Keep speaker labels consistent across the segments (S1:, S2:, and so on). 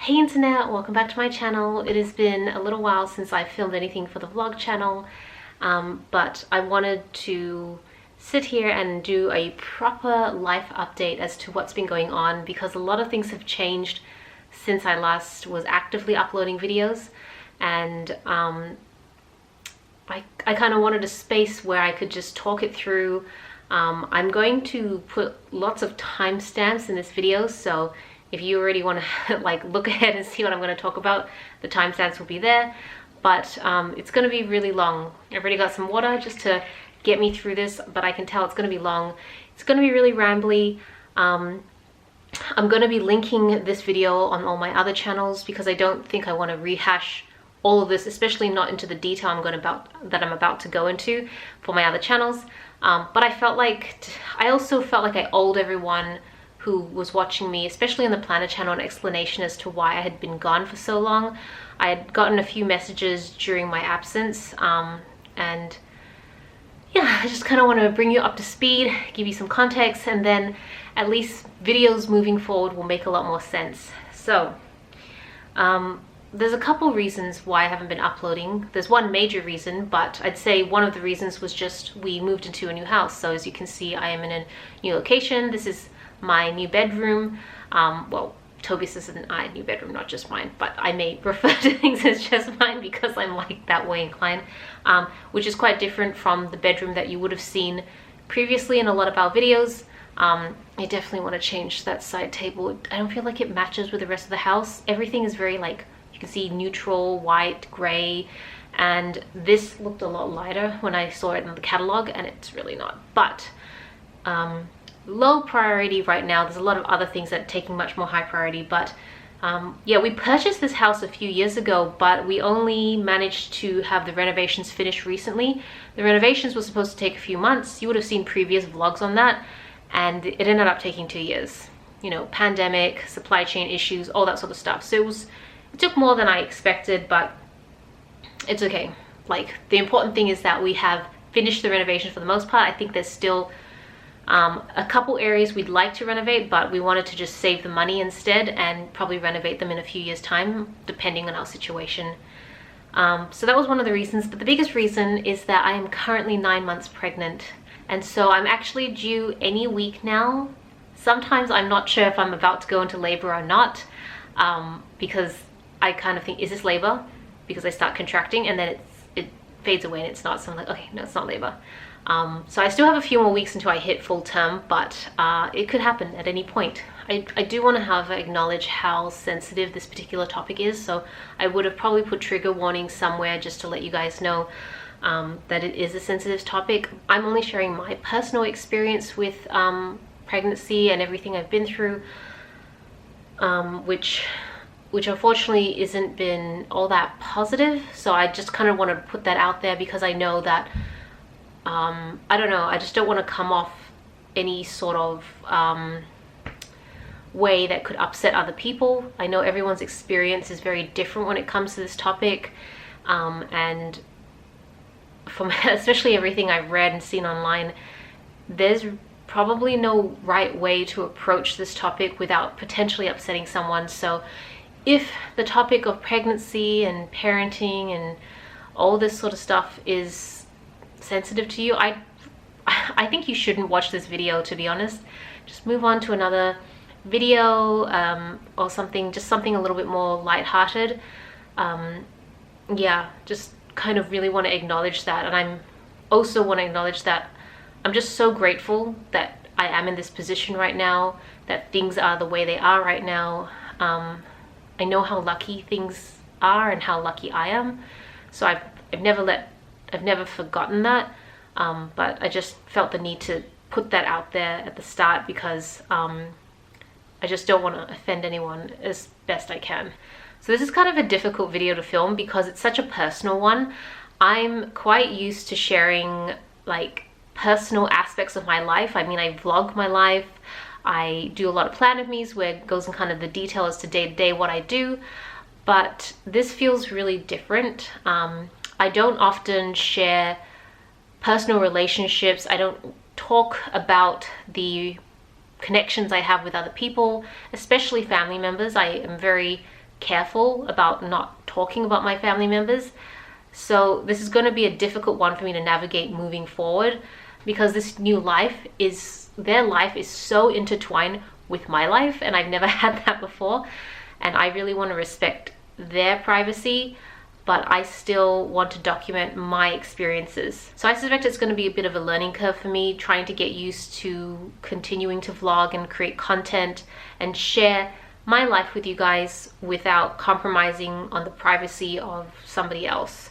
S1: Hey internet, welcome back to my channel. It has been a little while since I filmed anything for the vlog channel, but I wanted to sit here and do a proper life update as to what's been going on, because a lot of things have changed since I last was actively uploading videos, and I kind of wanted a space where I could just talk it through. I'm going to put lots of timestamps in this video, so if you already want to like look ahead and see what I'm going to talk about, the timestamps will be there. But it's going to be really long. I've already got some water just to get me through this, but I can tell it's going to be long. It's going to be really rambly. I'm going to be linking this video on all my other channels because I don't think I want to rehash all of this, especially not into the detail I'm about to go into for my other channels. But I also felt like I owed everyone who was watching me, especially on the Planner channel, an explanation as to why I had been gone for so long. I had gotten a few messages during my absence, and yeah, I just kind of want to bring you up to speed, give you some context, and then at least videos moving forward will make a lot more sense. So there's a couple reasons why I haven't been uploading. There's one major reason, but I'd say one of the reasons was just we moved into a new house. So as you can see, I am in a new location. This is my new bedroom. Well, Toby says it's a new bedroom, not just mine, but I may refer to things as just mine because I'm like that way inclined, which is quite different from the bedroom that you would have seen previously in a lot of our videos. I definitely want to change that side table. I don't feel like it matches with the rest of the house. Everything is very, like, you can see neutral, white, gray, and this looked a lot lighter when I saw it in the catalog, and it's really not. But low priority right now. There's a lot of other things that are taking much more high priority, but yeah, we purchased this house a few years ago, but we only managed to have the renovations finished recently. The renovations were supposed to take a few months. You would have seen previous vlogs on that, and it ended up taking 2 years. You know, pandemic, supply chain issues, all that sort of stuff. So it took more than I expected, but it's okay. Like, the important thing is that we have finished the renovations for the most part. I think there's still a couple areas we'd like to renovate, but we wanted to just save the money instead and probably renovate them in a few years' time, depending on our situation. So that was one of the reasons, but the biggest reason is that I am currently 9 months pregnant, and so I'm actually due any week now. Sometimes I'm not sure if I'm about to go into labor or not, because I kind of think, is this labor? Because I start contracting and then it fades away and it's not, so I'm like, okay, no, it's not labor. So I still have a few more weeks until I hit full term, but it could happen at any point. I do want to acknowledge how sensitive this particular topic is, so I would have probably put trigger warnings somewhere just to let you guys know that it is a sensitive topic. I'm only sharing my personal experience with pregnancy and everything I've been through, which unfortunately isn't been all that positive. So I just kind of want to put that out there because I know that I don't know, I just don't want to come off any sort of way that could upset other people. I know everyone's experience is very different when it comes to this topic, and from especially everything I've read and seen online, there's probably no right way to approach this topic without potentially upsetting someone. So if the topic of pregnancy and parenting and all this sort of stuff is sensitive to you, I think you shouldn't watch this video, to be honest. Just move on to another video, or something, just something a little bit more lighthearted. Yeah, just kind of really want to acknowledge that, and I'm also want to acknowledge that I'm just so grateful that I am in this position right now, that things are the way they are right now. I know how lucky things are and how lucky I am, so I've never forgotten that, but I just felt the need to put that out there at the start because I just don't want to offend anyone as best I can. So this is kind of a difficult video to film because it's such a personal one. I'm quite used to sharing like personal aspects of my life. I mean, I vlog my life. I do a lot of plan of me's where it goes in kind of the detail as to day to day what I do, but this feels really different. I don't often share personal relationships. I don't talk about the connections I have with other people, especially family members. I am very careful about not talking about my family members. So this is going to be a difficult one for me to navigate moving forward, because this new life is, their life is so intertwined with my life, and I've never had that before. And I really want to respect their privacy, but I still want to document my experiences. So I suspect it's going to be a bit of a learning curve for me, trying to get used to continuing to vlog and create content and share my life with you guys without compromising on the privacy of somebody else.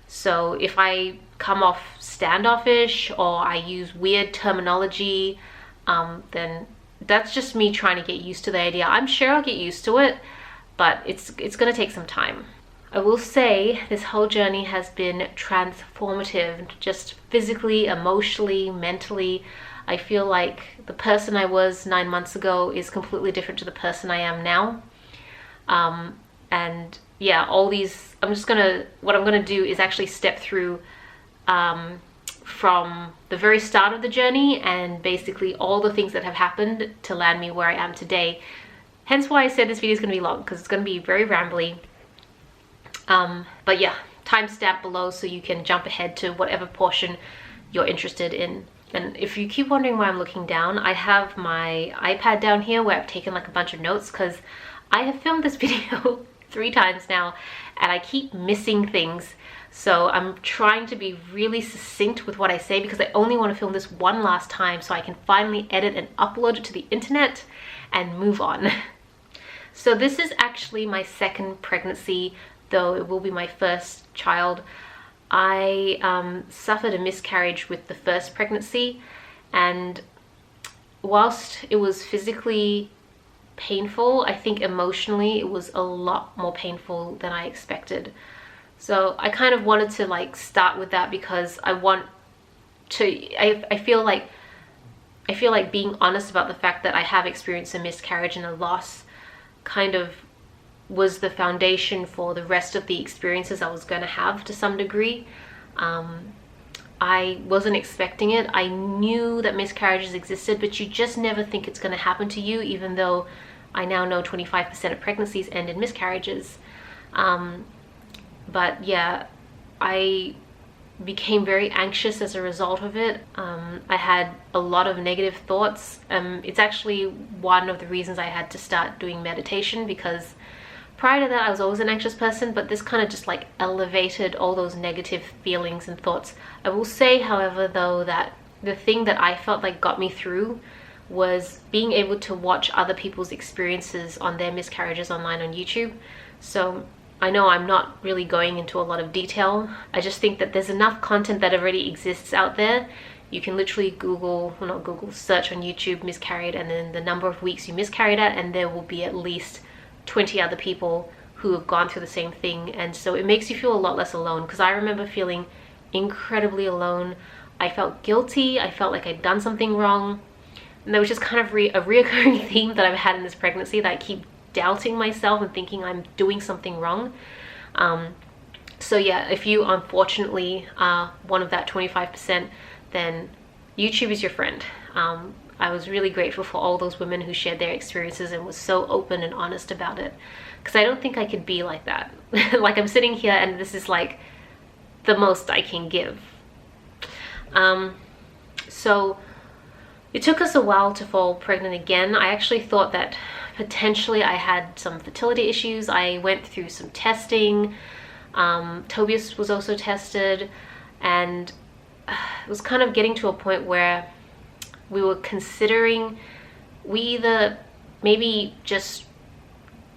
S1: So if I come off standoffish or I use weird terminology, then that's just me trying to get used to the idea. I'm sure I'll get used to it, but it's going to take some time. I will say this whole journey has been transformative, just physically, emotionally, mentally. I feel like the person I was 9 months ago is completely different to the person I am now. And yeah, all these, what I'm gonna do is actually step through from the very start of the journey and basically all the things that have happened to land me where I am today. Hence why I said this video is gonna be long, because it's gonna be very rambly. But yeah, timestamp below so you can jump ahead to whatever portion you're interested in. And if you keep wondering why I'm looking down, I have my iPad down here where I've taken like a bunch of notes, because I have filmed this video 3 times now and I keep missing things. So I'm trying to be really succinct with what I say, because I only want to film this one last time so I can finally edit and upload it to the internet and move on. So this is actually my second pregnancy, though it will be my first child. I suffered a miscarriage with the first pregnancy, and whilst it was physically painful, I think emotionally it was a lot more painful than I expected. So I kind of wanted to like start with that, because I want to, I feel like being honest about the fact that I have experienced a miscarriage and a loss kind of was the foundation for the rest of the experiences I was going to have to some degree. I wasn't expecting it. I knew that miscarriages existed, but you just never think it's going to happen to you, even though I now know 25% of pregnancies end in miscarriages. But yeah, I became very anxious as a result of it. I had a lot of negative thoughts. It's actually one of the reasons I had to start doing meditation, because prior to that I was always an anxious person, but this kind of just like elevated all those negative feelings and thoughts. I will say, however, though, that the thing that I felt like got me through was being able to watch other people's experiences on their miscarriages online on YouTube. So I know I'm not really going into a lot of detail. I just think that there's enough content that already exists out there. You can literally search on YouTube miscarried and then the number of weeks you miscarried at, and there will be at least 20 other people who have gone through the same thing. And so it makes you feel a lot less alone, because I remember feeling incredibly alone. I felt guilty. I felt like I'd done something wrong. And that was just kind of a reoccurring theme that I've had in this pregnancy, that I keep doubting myself and thinking I'm doing something wrong. So yeah, if you unfortunately are one of that 25%, then YouTube is your friend. I was really grateful for all those women who shared their experiences and was so open and honest about it, because I don't think I could be like that. Like, I'm sitting here and this is like the most I can give. So it took us a while to fall pregnant again. I actually thought that potentially I had some fertility issues. I went through some testing. Tobias was also tested, and it was kind of getting to a point where we were considering we either maybe just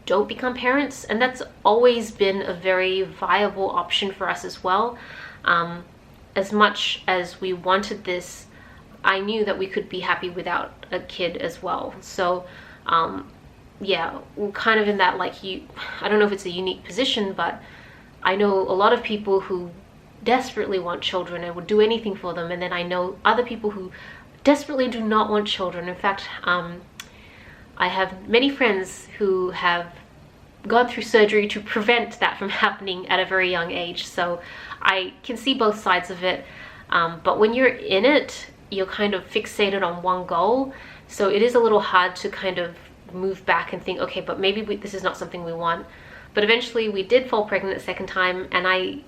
S1: don't become parents, and that's always been a very viable option for us as well. As much as we wanted this, I knew that we could be happy without a kid as well. So yeah, we're kind of in that, like, I don't know if it's a unique position, but I know a lot of people who desperately want children and would do anything for them, and then I know other people who desperately do not want children. In fact, I have many friends who have gone through surgery to prevent that from happening at a very young age. So I can see both sides of it, but when you're in it, you're kind of fixated on one goal, so it is a little hard to kind of move back and think, okay, but maybe this is not something we want. But eventually we did fall pregnant a second time, and I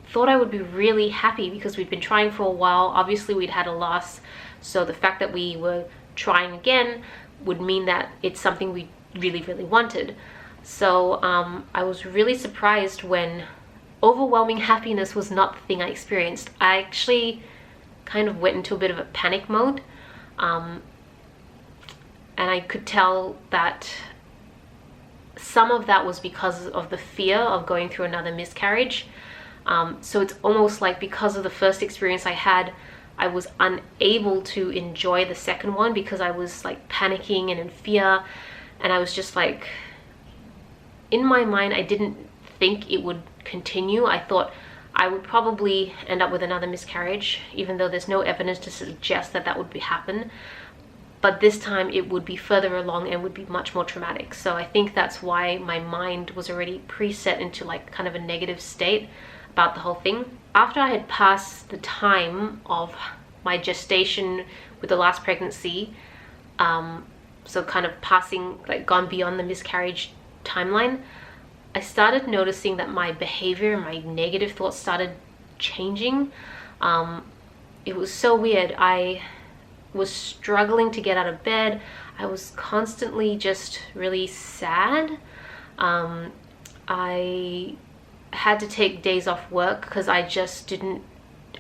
S1: thought I would be really happy because we'd been trying for a while. Obviously we'd had a loss, so the fact that we were trying again would mean that it's something we really, really wanted. So I was really surprised when overwhelming happiness was not the thing I experienced. I actually kind of went into a bit of a panic mode, and I could tell that some of that was because of the fear of going through another miscarriage. So it's almost like because of the first experience I had, I was unable to enjoy the second one because I was like panicking and in fear, and I was just like, in my mind, I didn't think it would continue. I thought I would probably end up with another miscarriage, even though there's no evidence to suggest that that would happen. But this time it would be further along and would be much more traumatic. So I think that's why my mind was already preset into like kind of a negative state about the whole thing. After I had passed the time of my gestation with the last pregnancy, so kind of passing, like gone beyond the miscarriage timeline, I started noticing that my behavior, my negative thoughts started changing. It was so weird. I was struggling to get out of bed. I was constantly just really sad. I had to take days off work because I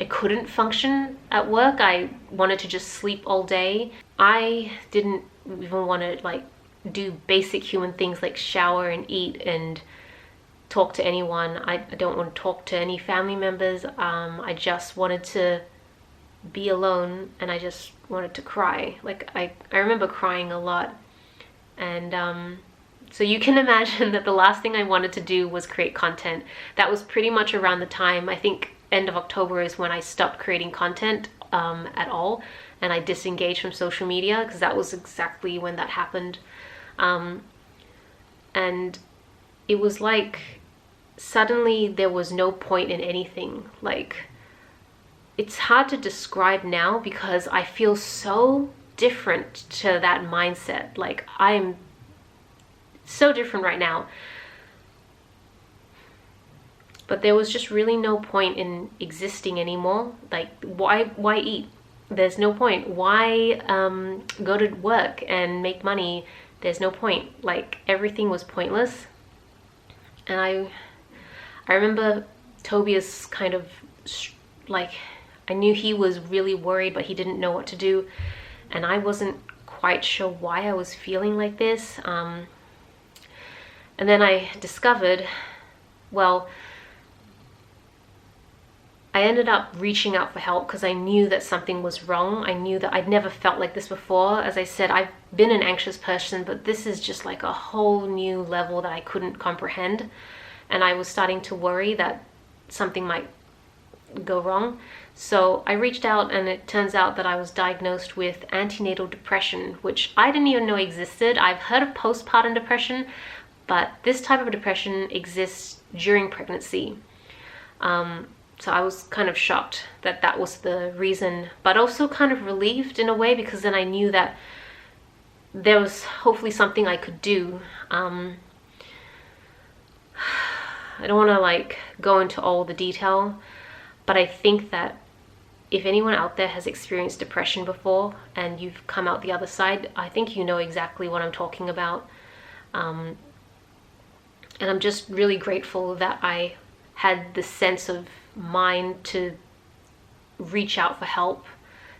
S1: couldn't function at work. I wanted to just sleep all day. I didn't even want to like do basic human things like shower and eat and talk to anyone. I don't want to talk to any family members. I just wanted to be alone, and I just wanted to cry. Like I remember crying a lot. And so you can imagine that the last thing I wanted to do was create content. That was pretty much around the time, I think end of October is when I stopped creating content at all, and I disengaged from social media because that was exactly when that happened. And it was like suddenly there was no point in anything. Like, it's hard to describe now because I feel so different to that mindset. Like, I'm so different right now. But there was just really no point in existing anymore. Like, why eat? There's no point. Why go to work and make money? There's no point. Like, everything was pointless. And I remember Tobias kind of like, I knew he was really worried, but he didn't know what to do. And I wasn't quite sure why I was feeling like this. And then I discovered, well, I ended up reaching out for help because I knew that something was wrong. I knew that I'd never felt like this before. As I said, I've been an anxious person, but this is just like a whole new level that I couldn't comprehend. And I was starting to worry that something might go wrong. So I reached out, and it turns out that I was diagnosed with antenatal depression, which I didn't even know existed. I've heard of postpartum depression, but this type of depression exists during pregnancy. So I was kind of shocked that that was the reason, but also kind of relieved in a way, because then I knew that there was hopefully something I could do. I don't want to like go into all the detail, but I think that if anyone out there has experienced depression before and you've come out the other side, I think you know exactly what I'm talking about. And I'm just really grateful that I had the sense of mind to reach out for help,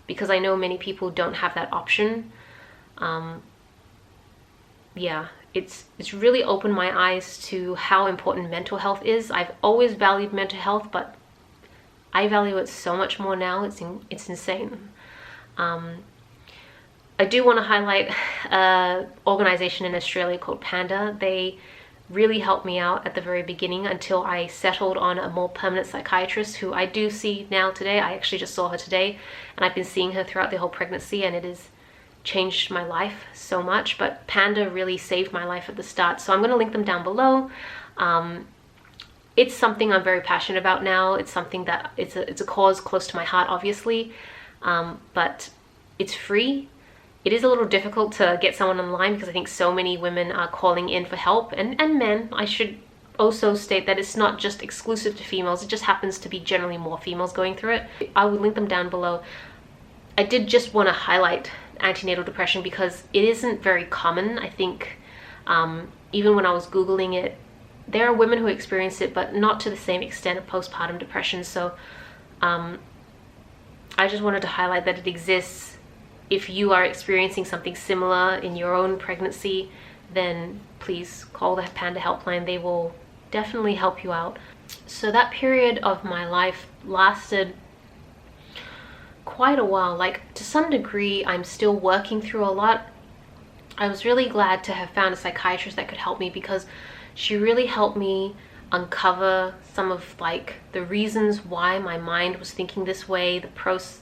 S1: because I know many people don't have that option. Yeah, it's really opened my eyes to how important mental health is. I've always valued mental health, but I value it so much more now. It's insane. I do want to highlight an organization in Australia called Panda. They really helped me out at the very beginning until I settled on a more permanent psychiatrist, who I do see now today. I actually just saw her today, and I've been seeing her throughout the whole pregnancy, and it has changed my life so much. But Panda really saved my life at the start, so I'm going to link them down below. It's something I'm very passionate about now. It's something that it's a cause close to my heart, obviously, but it's free. It is a little difficult to get someone online because I think so many women are calling in for help, and men. I should also state that it's not just exclusive to females, it just happens to be generally more females going through it. I will link them down below. I did just want to highlight antenatal depression because it isn't very common. I think even when I was Googling it, there are women who experience it, but not to the same extent of postpartum depression. So I just wanted to highlight that it exists. If you are experiencing something similar in your own pregnancy, then please call the Panda helpline. They will definitely help you out. So that period of my life lasted quite a while. Like, to some degree, I'm still working through a lot. I was really glad to have found a psychiatrist that could help me, because she really helped me uncover some of like the reasons why my mind was thinking this way,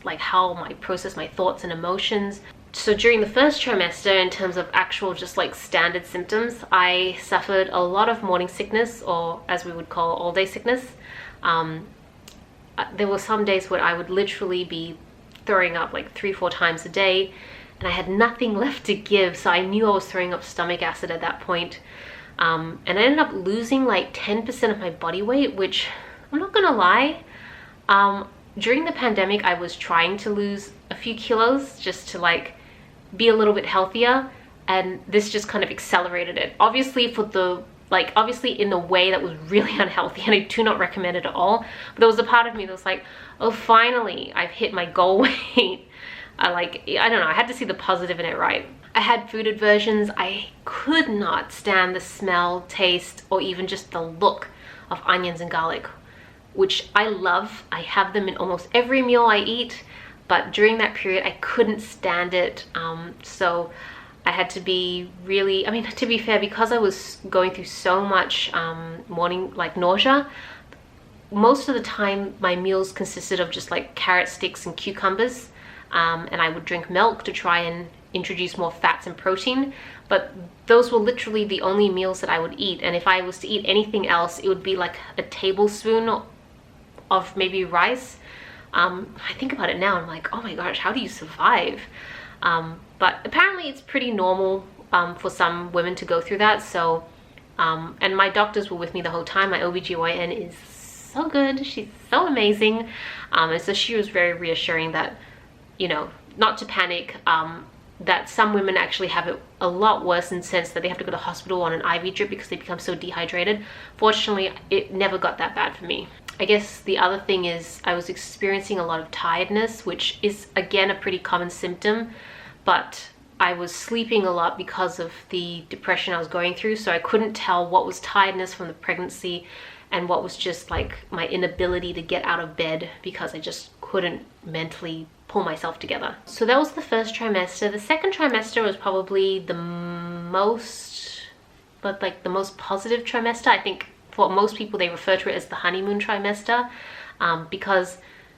S1: like how I process my thoughts and emotions. So during the first trimester, in terms of actual just like standard symptoms, I suffered a lot of morning sickness, or as we would call all day sickness. There were some days where I would literally be throwing up like 3-4 times a day, and I had nothing left to give, so I knew I was throwing up stomach acid at that point. And I ended up losing like 10% of my body weight, which I'm not gonna lie, during the pandemic I was trying to lose a few kilos just to like be a little bit healthier, and this just kind of accelerated it. Obviously in a way that was really unhealthy, and I do not recommend it at all. But there was a part of me that was like, oh, finally I've hit my goal weight. I don't know, I had to see the positive in it, right? I had food aversions. I could not stand the smell, taste, or even just the look of onions and garlic, which I love. I have them in almost every meal I eat, but during that period I couldn't stand it. So I had to be really, to be fair, because I was going through so much morning like nausea, most of the time my meals consisted of just like carrot sticks and cucumbers, and I would drink milk to try and introduce more fats and protein, but those were literally the only meals that I would eat. And if I was to eat anything else, it would be like a tablespoon of maybe rice. I think about it now, I'm like, oh my gosh, how do you survive? But apparently it's pretty normal for some women to go through that. So and my doctors were with me the whole time. My OBGYN is so good, she's so amazing, and so she was very reassuring that, you know, not to panic, that some women actually have it a lot worse, in the sense that they have to go to the hospital on an IV drip because they become so dehydrated. Fortunately, it never got that bad for me. I guess the other thing is I was experiencing a lot of tiredness, which is again a pretty common symptom, but I was sleeping a lot because of the depression I was going through, so I couldn't tell what was tiredness from the pregnancy and what was just like my inability to get out of bed because I just couldn't mentally pull myself together. So that was the first trimester. The second trimester was probably the most positive trimester. I think for most people they refer to it as the honeymoon trimester, because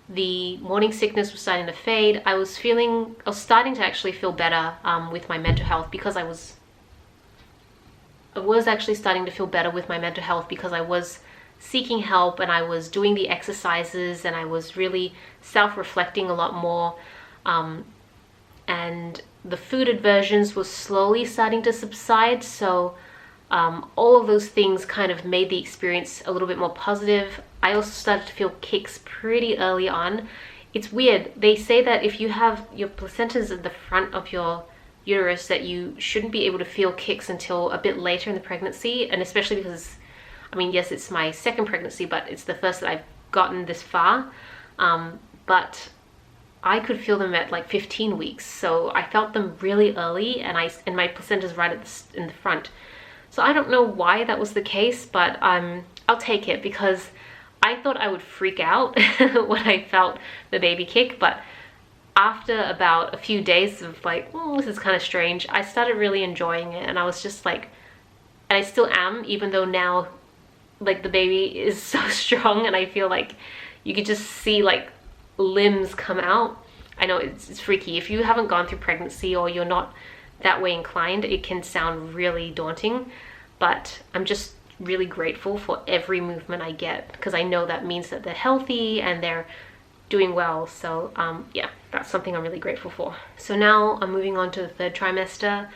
S1: the morning sickness was starting to fade. I was starting to actually feel better with my mental health, because I was actually starting to feel better with my mental health because I was seeking help, and I was doing the exercises, and I was really self-reflecting a lot more, and the food aversions were slowly starting to subside. So all of those things kind of made the experience a little bit more positive. I also started to feel kicks pretty early on. It's weird, they say that if you have your placentas at the front of your uterus, that you shouldn't be able to feel kicks until a bit later in the pregnancy, and especially because, yes, it's my second pregnancy, but it's the first that I've gotten this far. But I could feel them at like 15 weeks, so I felt them really early, and my placenta's right in the front. So I don't know why that was the case, but I'll take it, because I thought I would freak out when I felt the baby kick. But after about a few days of like, oh, this is kind of strange, I started really enjoying it, and I was just like, and I still am, even though now like the baby is so strong and I feel like you could just see like limbs come out. I know it's freaky. If you haven't gone through pregnancy, or you're not that way inclined, it can sound really daunting, but I'm just really grateful for every movement I get, because I know that means that they're healthy and they're doing well. So yeah, that's something I'm really grateful for. So now I'm moving on to the third trimester.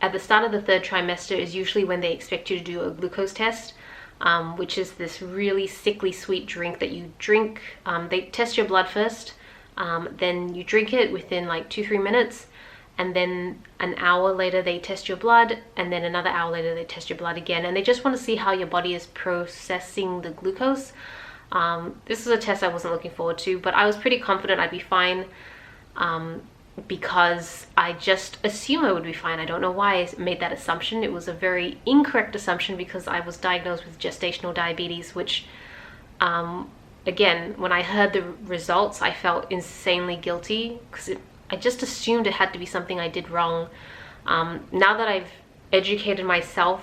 S1: at the start of the 3rd trimester is usually when they expect you to do a glucose test, which is this really sickly sweet drink that you drink. They test your blood first, then you drink it within like 2-3 minutes, and then an hour later they test your blood, and then another hour later they test your blood again, and they just want to see how your body is processing the glucose. This is a test I wasn't looking forward to, but I was pretty confident I'd be fine, because I just assumed I would be fine. I don't know why I made that assumption. It was a very incorrect assumption because I was diagnosed with gestational diabetes, which, again, when I heard the results, I felt insanely guilty because I just assumed it had to be something I did wrong. Now that I've educated myself,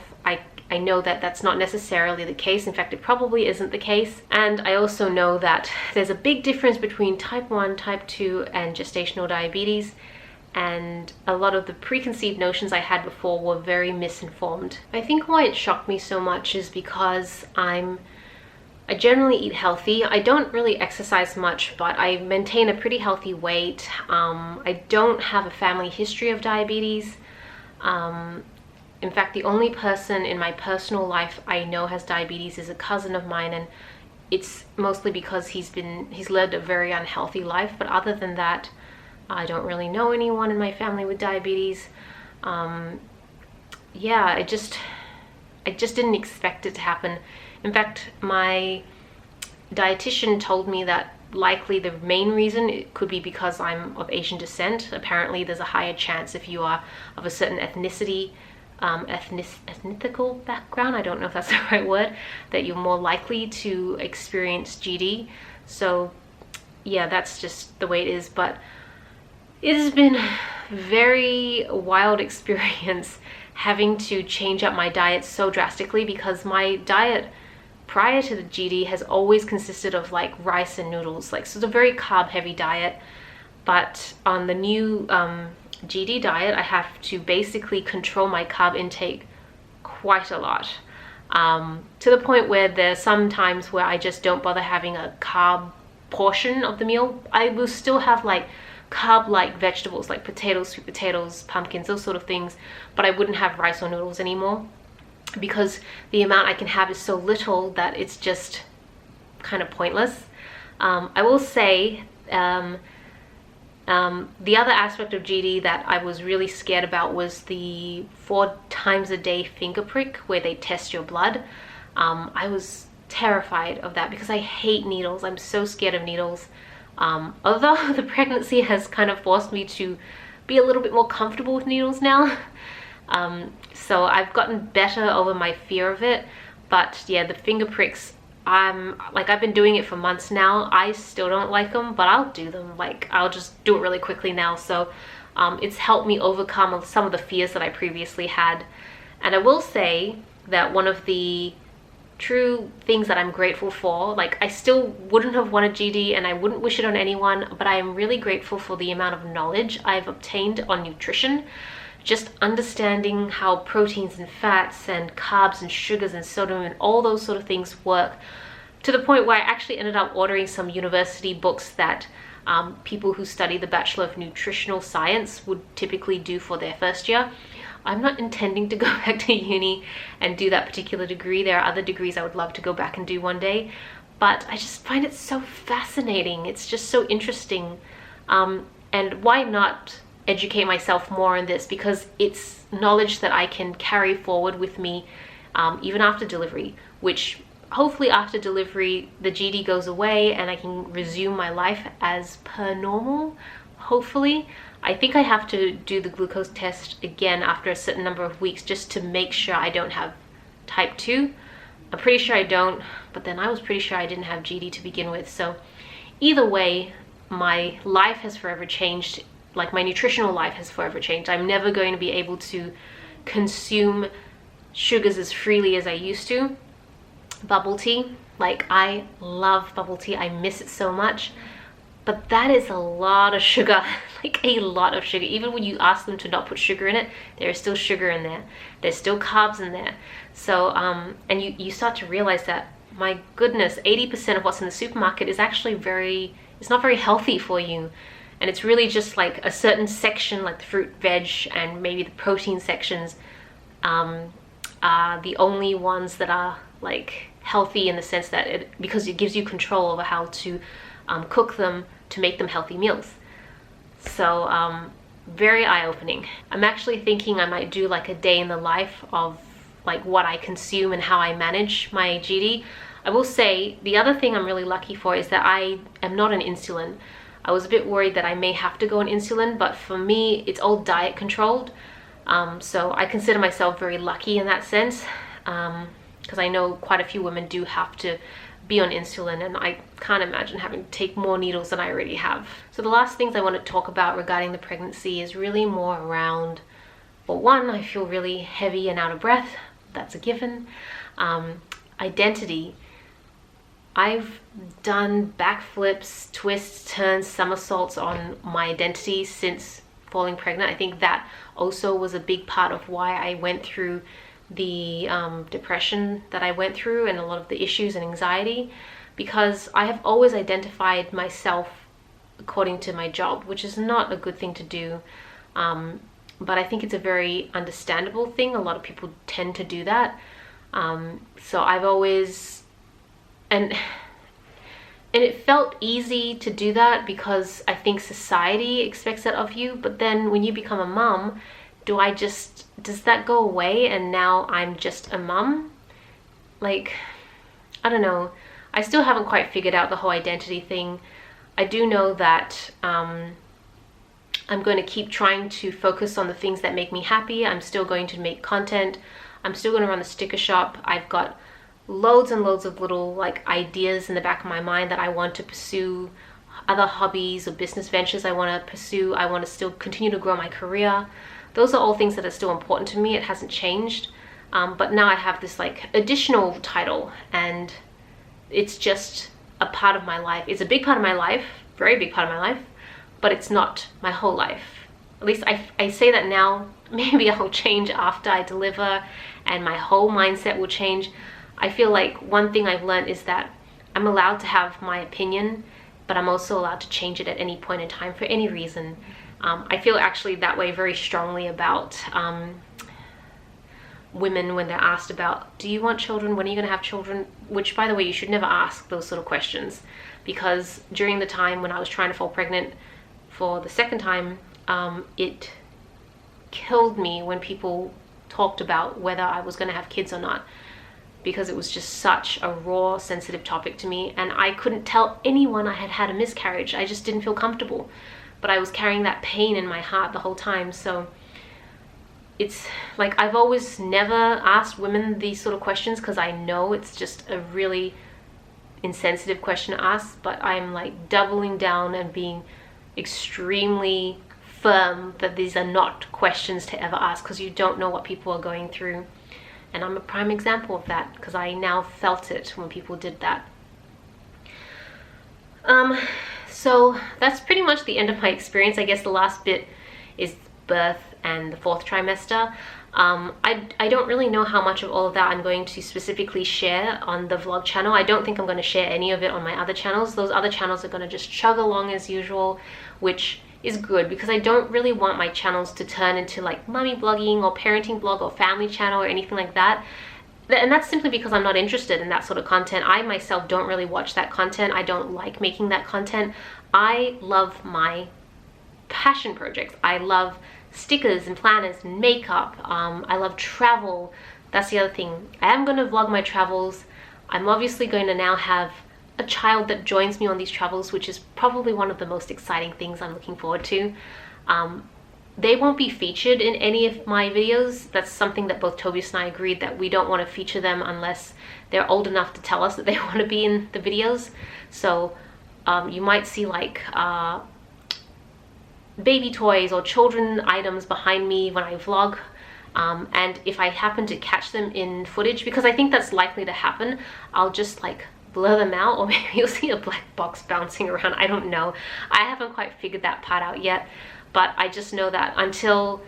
S1: I know that that's not necessarily the case. In fact, it probably isn't the case. And I also know that there's a big difference between type 1, type 2, and gestational diabetes. And a lot of the preconceived notions I had before were very misinformed. I think why it shocked me so much is because I generally eat healthy. I don't really exercise much, but I maintain a pretty healthy weight. I don't have a family history of diabetes. In fact, the only person in my personal life I know has diabetes is a cousin of mine, and it's mostly because he's led a very unhealthy life. But other than that, I don't really know anyone in my family with diabetes. Yeah, I just didn't expect it to happen. In fact, my dietitian told me that likely the main reason it could be because I'm of Asian descent. Apparently there's a higher chance if you are of a certain ethnicity, ethnical background, I don't know if that's the right word, that you're more likely to experience GD. So yeah, that's just the way it is. But it has been a very wild experience having to change up my diet so drastically, because my diet prior to the GD has always consisted of like rice and noodles, like, so it's a very carb heavy diet. But on the new GD diet, I have to basically control my carb intake quite a lot, to the point where there's some times where I just don't bother having a carb portion of the meal. I will still have like carb-like vegetables like potatoes, sweet potatoes, pumpkins, those sort of things, but I wouldn't have rice or noodles anymore because the amount I can have is so little that it's just kind of pointless. I will say the other aspect of GD that I was really scared about was the 4 times a day finger prick where they test your blood. I was terrified of that because I hate needles. I'm so scared of needles. Although the pregnancy has kind of forced me to be a little bit more comfortable with needles now. So I've gotten better over my fear of it. But yeah, the finger pricks, I've been doing it for months now. I still don't like them, but I'll do them. Like, I'll just do it really quickly now. So it's helped me overcome some of the fears that I previously had. And I will say that one of the true things that I'm grateful for, like, I still wouldn't have wanted GD and I wouldn't wish it on anyone, but I am really grateful for the amount of knowledge I've obtained on nutrition. Just understanding how proteins and fats and carbs and sugars and sodium and all those sort of things work, to the point where I actually ended up ordering some university books that people who study the Bachelor of Nutritional Science would typically do for their first year. I'm not intending to go back to uni and do that particular degree. There are other degrees I would love to go back and do one day, but I just find it so fascinating. It's just so interesting. And why not educate myself more on this, because it's knowledge that I can carry forward with me even after delivery, which hopefully after delivery the GD goes away and I can resume my life as per normal, hopefully. I think I have to do the glucose test again after a certain number of weeks just to make sure I don't have type 2. I'm pretty sure I don't, but then I was pretty sure I didn't have GD to begin with. So either way, my life has forever changed. Like, my nutritional life has forever changed. I'm never going to be able to consume sugars as freely as I used to. Bubble tea, like, I love bubble tea. I miss it so much. But that is a lot of sugar, like a lot of sugar. Even when you ask them to not put sugar in it, there is still sugar in there. There's still carbs in there. So, and you start to realize that, my goodness, 80% of what's in the supermarket is actually it's not very healthy for you. and it's really just like a certain section, like the fruit, veg, and maybe the protein sections are the only ones that are like healthy, in the sense that because it gives you control over how to cook them to make them healthy meals. So very eye-opening. I'm actually thinking I might do like a day in the life of like what I consume and how I manage my GD. I will say the other thing I'm really lucky for is that I am not on insulin. I was a bit worried that I may have to go on insulin, but for me it's all diet controlled. So I consider myself very lucky in that sense, because I know quite a few women do have to be on insulin, and I can't imagine having to take more needles than I already have. So the last things I want to talk about regarding the pregnancy is really more around, well, one, I feel really heavy and out of breath. That's a given. Identity. I've done backflips, twists, turns, somersaults on my identity since falling pregnant. I think that also was a big part of why I went through the depression that I went through, and a lot of the issues and anxiety, because I have always identified myself according to my job, which is not a good thing to do, but I think it's a very understandable thing. A lot of people tend to do that. So I've always, and it felt easy to do that because I think society expects that of you. But then when you become a mum, does that go away and now I'm just a mum? Like, I don't know. I still haven't quite figured out the whole identity thing. I do know that I'm going to keep trying to focus on the things that make me happy. I'm still going to make content. I'm still going to run a sticker shop. I've got loads and loads of little like ideas in the back of my mind that I want to pursue, other hobbies or business ventures I want to pursue. I want to still continue to grow my career. Those are all things that are still important to me. It hasn't changed. But now I have this like additional title, and it's just a part of my life. It's a big part of my life, very big part of my life, but it's not my whole life. At least I say that now. Maybe I'll change after I deliver and my whole mindset will change. I feel like one thing I've learned is that I'm allowed to have my opinion, but I'm also allowed to change it at any point in time for any reason. I feel actually that way very strongly about women when they're asked about, do you want children? When are you going to have children? Which, by the way, you should never ask those sort of questions, because during the time when I was trying to fall pregnant for the second time, it killed me when people talked about whether I was going to have kids or not, because it was just such a raw, sensitive topic to me, and I couldn't tell anyone I had had a miscarriage. I just didn't feel comfortable. But I was carrying that pain in my heart the whole time. So it's like I've always never asked women these sort of questions, because I know it's just a really insensitive question to ask, but I'm like doubling down and being extremely firm that these are not questions to ever ask, because you don't know what people are going through. And I'm a prime example of that, because I now felt it when people did that. So that's pretty much the end of my experience. I guess the last bit is birth and the 4th trimester. I don't really know how much of all of that I'm going to specifically share on the vlog channel. I don't think I'm going to share any of it on my other channels. Those other channels are going to just chug along as usual, which is good, because I don't really want my channels to turn into like mummy blogging or parenting blog or family channel or anything like that. And that's simply because I'm not interested in that sort of content. I myself don't really watch that content. I don't like making that content. I love my passion projects. I love stickers and planners and makeup. I love travel. That's the other thing. I am going to vlog my travels. I'm obviously going to now have a child that joins me on these travels, which is probably one of the most exciting things I'm looking forward to. They won't be featured in any of my videos. That's something that both Tobias and I agreed, that we don't want to feature them unless they're old enough to tell us that they want to be in the videos. So you might see like baby toys or children items behind me when I vlog. And if I happen to catch them in footage, because I think that's likely to happen, I'll just like blur them out, or maybe you'll see a black box bouncing around. I don't know. I haven't quite figured that part out yet. But I just know that until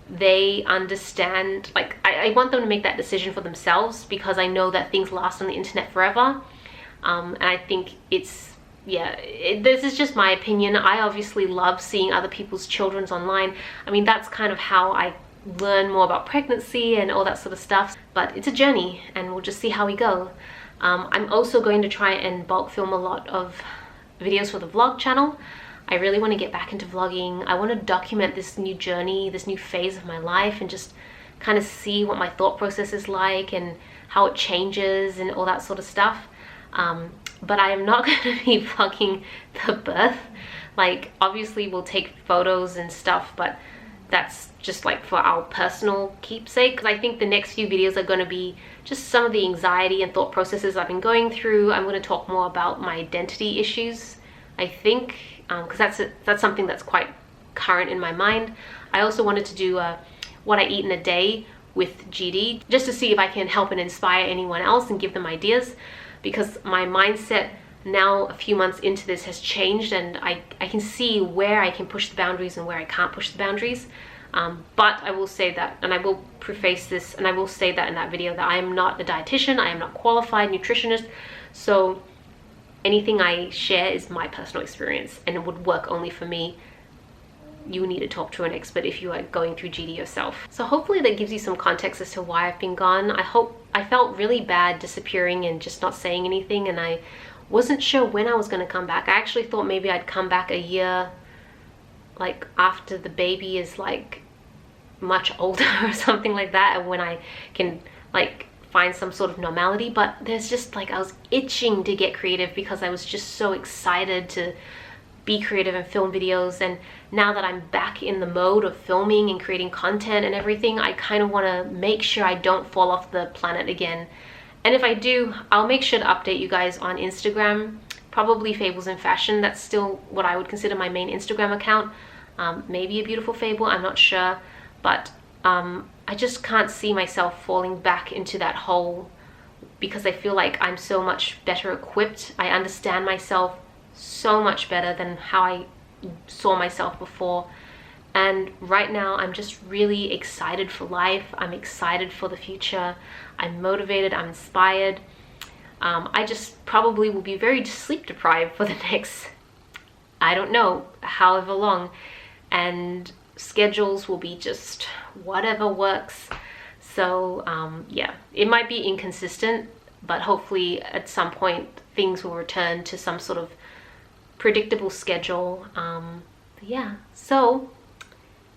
S1: they understand, like I want them to make that decision for themselves, because I know that things last on the internet forever. And I think it's yeah, this is just my opinion. I obviously love seeing other people's children's online. I mean, that's kind of how I learn more about pregnancy and all that sort of stuff. But it's a journey, and we'll just see how we go. I'm also going to try and bulk film a lot of videos for the vlog channel. I really want to get back into vlogging. I want to document this new journey, this new phase of my life, and just kind of see what my thought process is like and how it changes and all that sort of stuff. But I am not going to be vlogging the birth. Like, obviously we'll take photos and stuff, but that's just like for our personal keepsake. Because I think the next few videos are going to be just some of the anxiety and thought processes I've been going through. I'm going to talk more about my identity issues, I think, because that's something that's quite current in my mind. I also wanted to do what I eat in a day with GD, just to see if I can help and inspire anyone else and give them ideas, because my mindset now, a few months into this, has changed, and I can see where I can push the boundaries and where I can't push the boundaries. But I will say that, and I will preface this, and I will say that in that video, that I am not a dietitian, I am not qualified nutritionist, so anything I share is my personal experience, and it would work only for me. You need to talk to an expert if you are going through GD yourself. So hopefully that gives you some context as to why I've been gone. I felt really bad disappearing and just not saying anything, and I wasn't sure when I was going to come back. I actually thought maybe I'd come back a year, like after the baby is like much older or something like that, and when I can like find some sort of normality. But there's just like, I was itching to get creative because I was just so excited to be creative and film videos. And now that I'm back in the mode of filming and creating content and everything, I kind of want to make sure I don't fall off the planet again. And if I do, I'll make sure to update you guys on Instagram, probably Fables in Fashion. That's still what I would consider my main Instagram account. Maybe a Beautiful Fable, I'm not sure. But I just can't see myself falling back into that hole, because I feel like I'm so much better equipped. I understand myself so much better than how I saw myself before. And right now I'm just really excited for life. I'm excited for the future. I'm motivated, I'm inspired. I just probably will be very sleep deprived for the next, I don't know, however long. And schedules will be just whatever works. So yeah, it might be inconsistent, but hopefully at some point things will return to some sort of predictable schedule. Yeah, so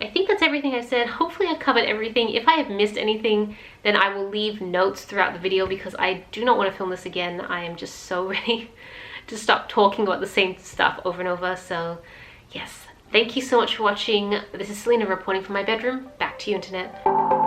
S1: I think that's everything I said. Hopefully I covered everything. If I have missed anything, then I will leave notes throughout the video, because I do not want to film this again. I am just so ready to stop talking about the same stuff over and over. So yes, thank you so much for watching. This is Celina reporting from my bedroom. Back to you, internet.